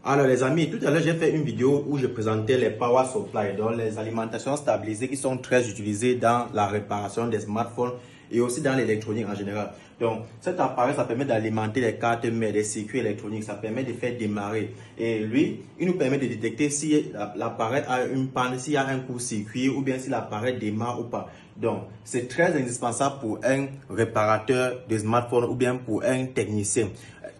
Alors les amis, tout à l'heure j'ai fait une vidéo où je présentais les power supply, donc les alimentations stabilisées qui sont très utilisées dans la réparation des smartphones et aussi dans l'électronique en général. Donc cet appareil, ça permet d'alimenter les cartes mères, des circuits électroniques, ça permet de faire démarrer. Et lui, il nous permet de détecter si l'appareil a une panne, s'il y a un court-circuit ou bien si l'appareil démarre ou pas. Donc c'est très indispensable pour un réparateur de smartphone ou bien pour un technicien.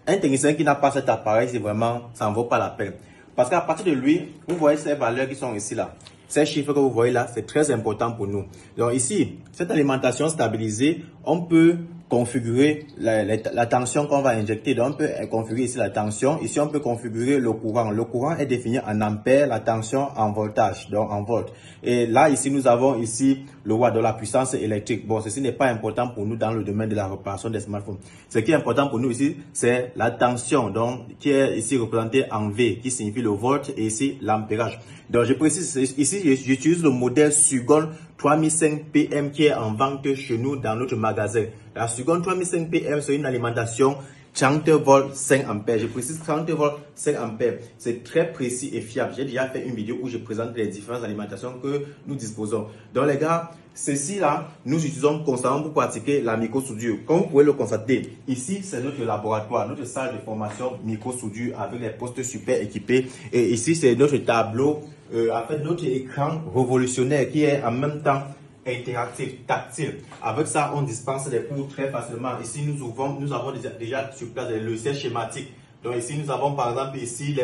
Un technicien qui n'a pas cet appareil, c'est vraiment, ça ne vaut pas la peine. Parce qu'à partir de lui, vous voyez ces valeurs qui sont ici là. Ces chiffres que vous voyez là, c'est très important pour nous. Donc ici, cette alimentation stabilisée, on peut configurer la tension qu'on va injecter. Donc on peut configurer ici la tension. Ici, on peut configurer le courant. Le courant est défini en ampères, la tension en voltage, donc en volts. Et là, ici, nous avons ici le watt de la puissance électrique. Bon, ceci n'est pas important pour nous dans le domaine de la réparation des smartphones. Ce qui est important pour nous ici, c'est la tension, donc qui est ici représentée en V, qui signifie le volt, et ici l'ampérage. Donc je précise ici, j'utilise le modèle Sugon 3005 PM qui est en vente chez nous dans notre magasin. La Sugon 3005 PM, c'est une alimentation 30 volts 5 ampères. Je précise 30 volts 5 ampères. C'est très précis et fiable. J'ai déjà fait une vidéo où je présente les différentes alimentations que nous disposons. Donc les gars, ceci là, nous utilisons constamment pour pratiquer la micro-soudure. Comme vous pouvez le constater, ici c'est notre laboratoire, notre salle de formation micro-soudure avec les postes super équipés. Et ici c'est notre tableau, en fait notre écran révolutionnaire qui est en même temps interactif, tactile. Avec ça, on dispense les cours très facilement. Ici, nous avons déjà sur place les logiciels schématiques. Donc ici, nous avons par exemple ici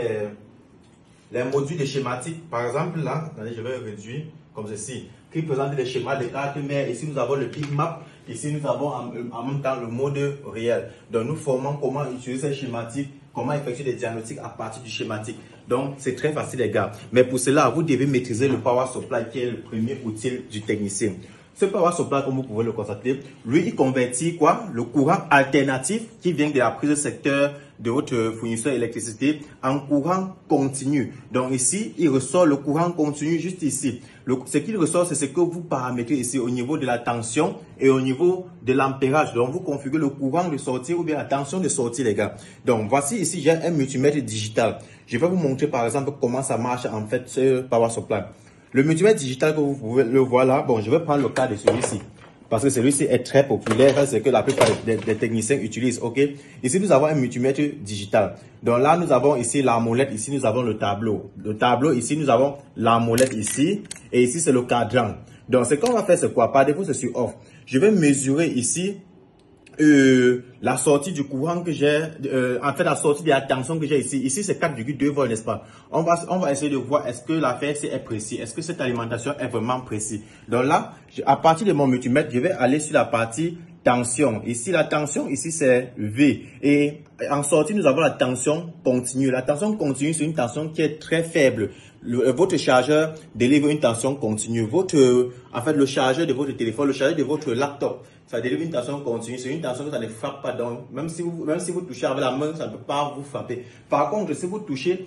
les modules de schématiques. Par exemple, là, attendez, je vais réduire comme ceci, qui présente les schémas des cartes mères. Ici, nous avons le bitmap. Ici, nous avons en même temps le mode réel. Donc, nous formons comment utiliser ces schématiques, comment effectuer des diagnostics à partir du schématique. Donc, c'est très facile, les gars. Mais pour cela, vous devez maîtriser le power supply qui est le premier outil du technicien. Ce power supply, comme vous pouvez le constater, lui, il convertit quoi? Le courant alternatif qui vient de la prise de secteur de votre fournisseur d'électricité en courant continu. Donc ici, il ressort le courant continu juste ici. Ce qu'il ressort, c'est ce que vous paramétrez ici au niveau de la tension et au niveau de l'ampérage. Donc vous configurez le courant de sortie ou bien la tension de sortie, les gars. Donc voici ici, j'ai un multimètre digital. Je vais vous montrer par exemple comment ça marche en fait ce power supply. Le multimètre digital que vous pouvez le voir là, bon, je vais prendre le cas de celui-ci. Parce que celui-ci est très populaire, c'est que la plupart des techniciens utilisent, ok? Ici, nous avons un multimètre digital. Donc là, nous avons ici la molette, ici, nous avons le tableau. Le tableau, ici, nous avons la molette ici, et ici, c'est le cadran. Donc, ce qu'on va faire, c'est quoi? Par défaut, c'est sur off. Je vais mesurer ici la sortie du courant que j'ai, en fait la sortie de la tension que j'ai ici. Ici c'est 4,2 volts, n'est-ce pas? On va essayer de voir est-ce que l'affaire est précis, est-ce que cette alimentation est vraiment précise. Donc là, à partir de mon multimètre, je vais aller sur la partie tension. Ici la tension, ici c'est V. Et en sortie, nous avons la tension continue. La tension continue, c'est une tension qui est très faible. Votre chargeur délivre une tension continue. En fait, le chargeur de votre téléphone, le chargeur de votre laptop, ça délivre une tension continue. C'est une tension que ça ne frappe pas. Donc, même si vous touchez avec la main, ça ne peut pas vous frapper. Par contre, si vous touchez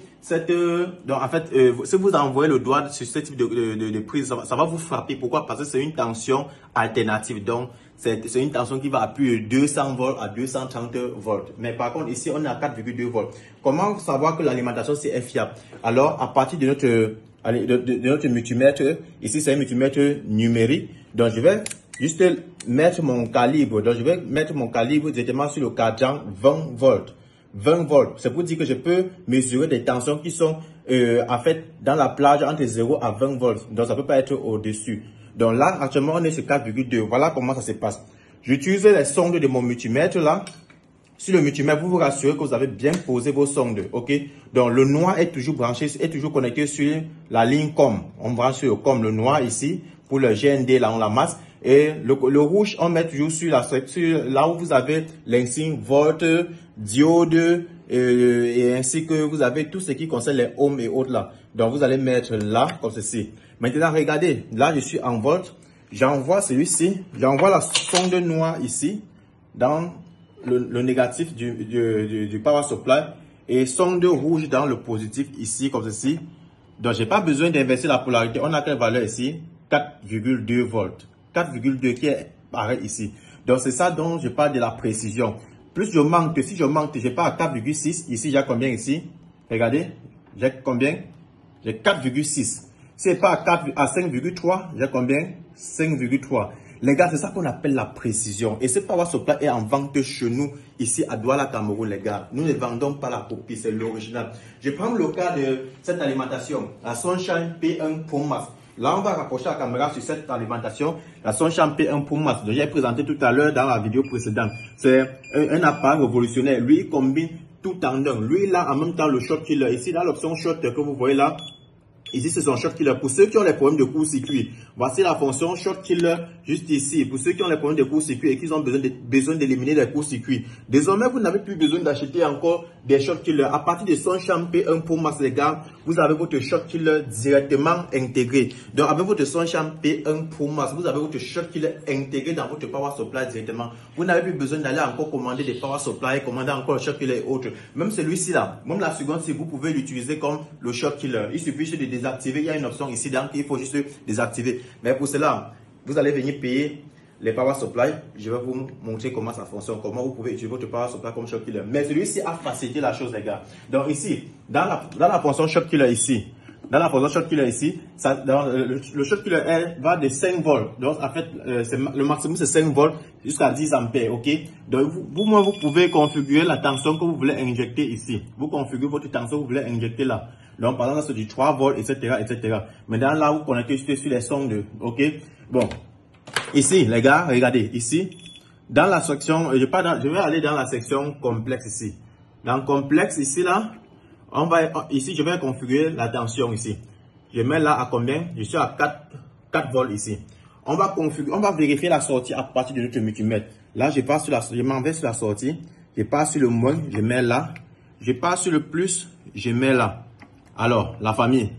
donc en fait, si vous envoyez le doigt sur ce type de prise, ça va vous frapper. Pourquoi? Parce que c'est une tension alternative. Donc, c'est une tension qui va appuyer 200 volts à 230 volts. Mais par contre, ici, on est à 4,2 volts. Comment savoir que l'alimentation est fiable? Alors, à partir de notre multimètre, ici, c'est un multimètre numérique. Donc, je vais juste mettre mon calibre. Donc, je vais mettre mon calibre directement sur le cadran 20 volts. 20 volts. C'est pour dire que je peux mesurer des tensions qui sont, en fait, dans la plage entre 0 à 20 volts. Donc, ça peut pas être au-dessus. Donc là, actuellement, on est sur 4,2. Voilà comment ça se passe. J'utilise les sondes de mon multimètre là. Sur le multimètre, vous vous rassurez que vous avez bien posé vos sondes. OK? Donc, le noir est toujours branché, est toujours connecté sur la ligne COM. On branche sur le COM, le noir ici. Pour le GND, là, on la masse. Et le rouge, on met toujours sur là où vous avez l'insigne volt, diode, et ainsi que vous avez tout ce qui concerne les ohms et autres là. Donc, vous allez mettre là, comme ceci. Maintenant, regardez, là, je suis en volt. J'envoie celui-ci, j'envoie la sonde noire ici, dans le négatif du power supply, et sonde rouge dans le positif ici, comme ceci. Donc, j'ai pas besoin d'inverser la polarité. On a quelle valeur ici? 4,2 volts. 4,2 qui est pareil ici. Donc, c'est ça dont je parle de la précision. Plus je manque, si je manque, je pars à 4,6. Ici, j'ai combien ici? Regardez, j'ai combien? J'ai 4,6. C'est pas à 5,3, j'ai combien? 5,3. Les gars, c'est ça qu'on appelle la précision. Et ce power supply est en vente chez nous, ici à Douala, Cameroun, les gars. Nous ne vendons pas la copie, c'est l'original. Je prends le cas de cette alimentation, la Sunshine P1 Pro Max. Là, on va rapprocher la caméra sur cette alimentation, la Sunshine P1 Pro Max. J'ai présenté tout à l'heure dans la vidéo précédente. C'est un appareil révolutionnaire. Lui, il combine tout en un. Lui, là, en même temps, le short killer. Ici, dans l'option short que vous voyez là, ici, c'est son short killer. Pour ceux qui ont les problèmes de court-circuit, voici la fonction short killer juste ici. Pour ceux qui ont les problèmes de court-circuit et qui ont besoin d'éliminer les courts-circuits. Désormais, vous n'avez plus besoin d'acheter encore des short killers. À partir de Sunshine P1 Pro Max, les gars, vous avez votre short killer directement intégré. Donc, avec votre Sunshine P1 Pro Max, vous avez votre short killer intégré dans votre power supply directement. Vous n'avez plus besoin d'aller encore commander des power supply, commander encore le short killer et autres. Même celui-ci là, même la seconde, si vous pouvez l'utiliser comme le short killer. Il suffit juste de désactiver. Il y a une option ici, donc il faut juste désactiver. Mais pour cela, vous allez venir payer les power supply. Je vais vous montrer comment ça fonctionne, comment vous pouvez utiliser votre power supply comme short killer. Mais celui-ci a facilité la chose, les gars. Donc ici, dans la fonction short killer ici, le short killer va de 5 volts. Donc en fait, le maximum c'est 5 volts jusqu'à 10 ampères, ok? Donc vous pouvez configurer la tension que vous voulez injecter ici. Vous configurez votre tension que vous voulez injecter là. Donc par exemple, c'est du 3 volts, etc., etc. Maintenant là, vous connectez sur les sondes, ok? Bon. Ici, les gars, regardez, ici, dans la section, je vais aller dans la section complexe ici. Dans complexe, ici, là, ici, je vais configurer la tension ici. Je mets là à combien? Je suis à 4 volts ici. On va vérifier la sortie à partir de notre multimètre. Là, je m'en vais sur la sortie. Je passe sur le moins, je mets là. Je passe sur le plus, je mets là. Alors, la famille.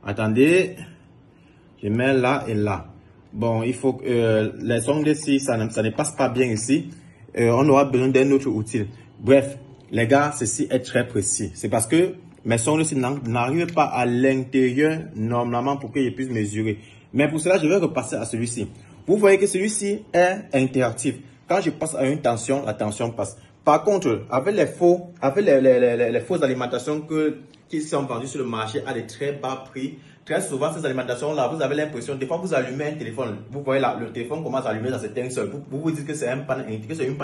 Attendez. Je mets là et là. Bon, il faut que les sondes ici, ça ne passe pas bien ici. On aura besoin d'un autre outil. Bref, les gars, ceci est très précis. C'est parce que mes sondes ici n'arrivent pas à l'intérieur normalement pour que je puisse mesurer. Mais pour cela, je vais repasser à celui-ci. Vous voyez que celui-ci est interactif. Quand je passe à une tension, la tension passe. Par contre, avec les fausses alimentations qui sont vendues sur le marché à des très bas prix, très souvent, ces alimentations-là, vous avez l'impression, des fois, vous allumez un téléphone, vous voyez là, le téléphone commence à allumer dans cette seul. Vous vous dites que c'est une panne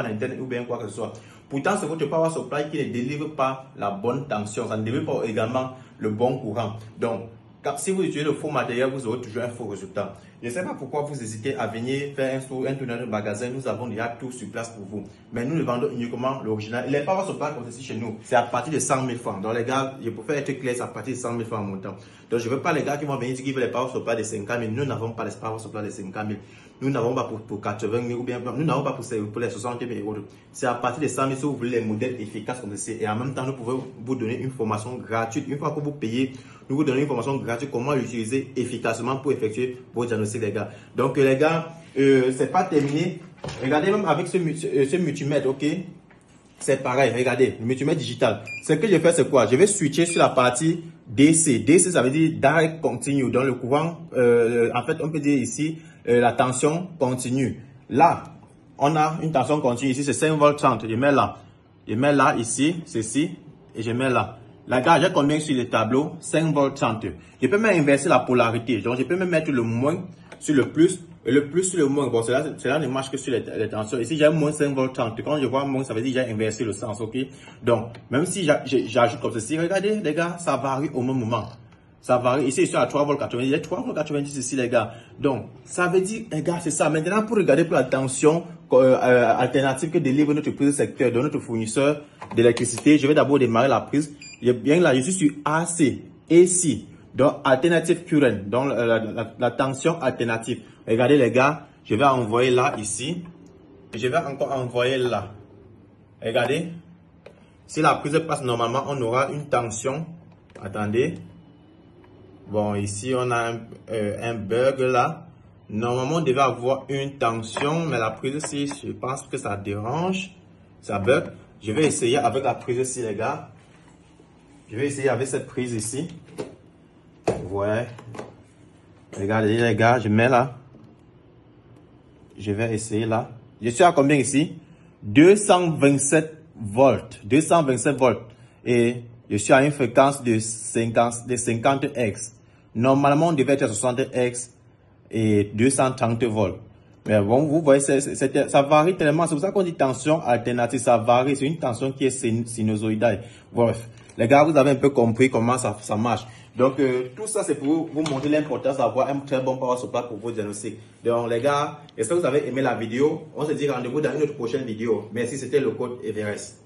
internet ou bien quoi que ce soit. Pourtant, c'est votre power supply qui ne délivre pas la bonne tension. Ça ne délivre pas également le bon courant. Donc, si vous utilisez le faux matériel, vous aurez toujours un faux résultat. Je ne sais pas pourquoi vous hésitez à venir faire un tour dans le magasin. Nous avons déjà tout sur place pour vous. Mais nous ne vendons uniquement l'original. Les power supply comme ceci chez nous, c'est à partir de 100 000 francs. Donc les gars, je préfère être clair, c'est à partir de 100 000 francs en montant. Donc je ne veux pas les gars qui vont venir dire qu'ils veulent les power supply de 50 000. Nous n'avons pas les power supply de 50 000. Nous n'avons pas pour 80 000 ou bien nous n'avons pas pour les 60 000 euros. C'est à partir de 100 000 si vous voulez les modèles efficaces comme ceci. Et en même temps, nous pouvons vous donner une formation gratuite. Une fois que vous payez, nous vous donnons une formation gratuite comment l'utiliser efficacement pour effectuer vos diagnostics, les gars. Donc les gars, c'est pas terminé. Regardez même avec ce multimètre, ok? C'est pareil, regardez, le multimètre digital. Ce que je fais, c'est quoi? Je vais switcher sur la partie DC. DC, ça veut dire direct continue. Dans le courant, en fait, on peut dire ici, la tension continue. Là, on a une tension continue. Ici, c'est 5 volts 30. Je mets là. Je mets là, ici, ceci, et je mets là. Là, gars, j'ai combien sur le tableau? 5 volts 30. Je peux même inverser la polarité. Donc, je peux même mettre le moins sur le plus et le plus sur le moins. Bon, cela ne marche que sur les tensions. Ici, j'ai moins 5 volts 30. Quand je vois moins, ça veut dire que j'ai inversé le sens, ok? Donc, même si j'ajoute comme ceci, regardez, les gars, ça varie au même moment. Ça varie. Ici, je suis à 3 volts 90. Il y a 3 volts 90 ici, les gars. Donc, ça veut dire, les gars, c'est ça. Maintenant, pour regarder pour la tension alternative que délivre notre prise secteur de notre fournisseur d'électricité, je vais d'abord démarrer la prise. Bien là, je suis sur AC. Donc, alternative current. Donc, la tension alternative. Regardez, les gars, je vais envoyer là, ici. Et je vais encore envoyer là. Regardez. Si la prise passe normalement, on aura une tension. Attendez. Bon, ici, on a un bug là. Normalement, on devait avoir une tension, mais la prise ici, je pense que ça dérange. Ça bug. Je vais essayer avec la prise ici, les gars. Je vais essayer avec cette prise ici. Ouais. Regardez, les gars, je mets là. Je vais essayer là. Je suis à combien ici? 227 volts. 227 volts. Et Je suis à une fréquence de 50 Hz. Normalement, on devait être à 60 Hz et 230 volts. Mais bon, vous voyez, ça varie tellement. C'est pour ça qu'on dit tension alternative. Ça varie. C'est une tension qui est sinusoïdale. Bref, les gars, vous avez un peu compris comment ça marche. Donc, tout ça, c'est pour vous montrer l'importance d'avoir un très bon power supply pour vos diagnostics. Donc, les gars, j'espère que vous avez aimé la vidéo. On se dit rendez-vous dans une autre prochaine vidéo. Merci, c'était le code Everest.